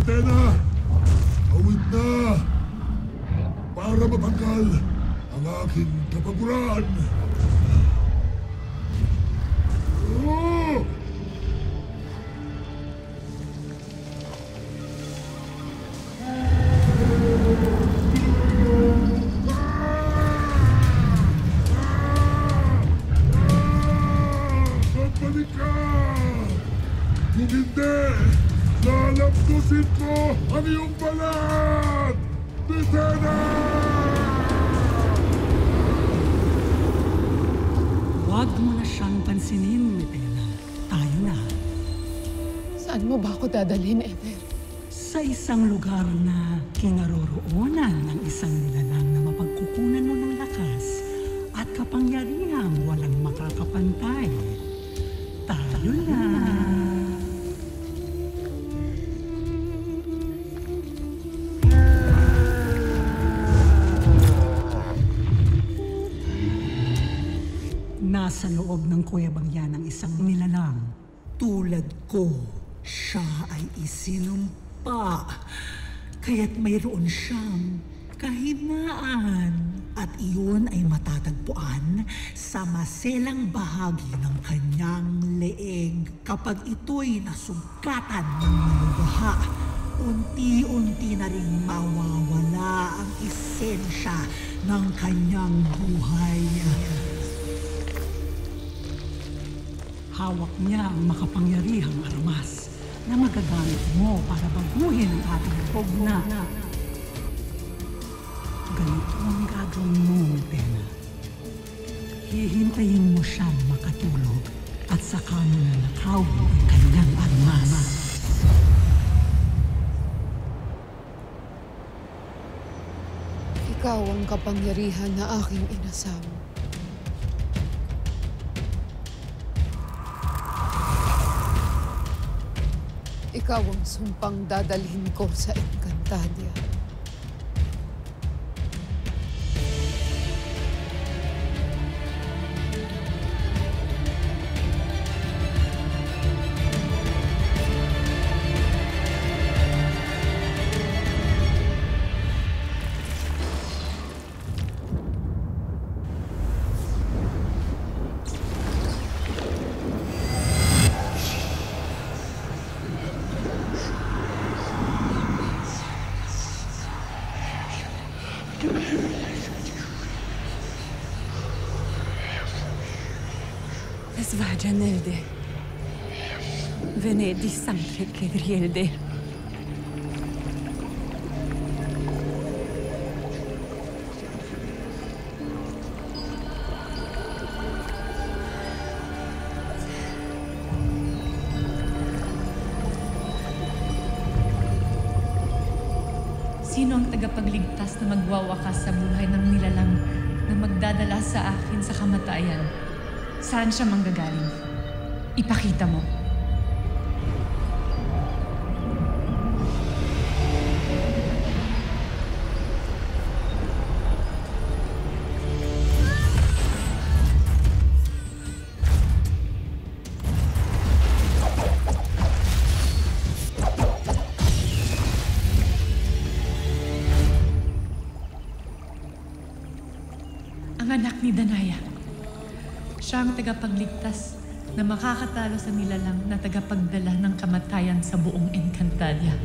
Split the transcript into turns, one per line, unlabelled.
Athena! Awit na! Para matanggal ang aking kapaguran! Oh! Babalik ka! Kung hindi, lalaptusin ko ang iyong balat! Athena!
Huwag mo na siyang pansinin, Athena. Tayo na.
Saan mo ba ako dadalhin, Ether?
Sa isang lugar na kinaroroonan ng isang nilalang na mapagkukunan mo ng lakas at kapangyarihang walang makakapantay. Tayo na. Nasa loob ng kuwebang yan ang isang nilalang. Tulad ko, siya ay isinumpa. Kaya't mayroon siyang kahinaan. At iyon ay matatagpuan sa maselang bahagi ng kanyang leeg. Kapag ito'y nasugkatan ng malubaha, unti-unti na rin mawawala ang esensya ng kanyang buhay. Hawak niya ang makapangyarihang armas na magagamit mo para baguhin ang ating pugna. Ganito ang gagawin mo, Athena. Hihintayin mo siyang makatulog at saka mo na nakawin ang kanyang armas.
Ikaw ang kapangyarihan na aking inasam. Ikaw ang sumpang dadalhin ko sa Encantadia.
Svagianelde. Venedi Sanctre Kedrielde.
Sino ang tagapagligtas na magwawakas sa buhay ng nilalang na magdadala sa akin sa kamatayan? Saan siya manggagaling? Ipakita mo. Ang anak ni Danaya. Siya ang tagapagligtas na makakatalo sa nilalang na tagapagdala ng kamatayan sa buong Encantadia.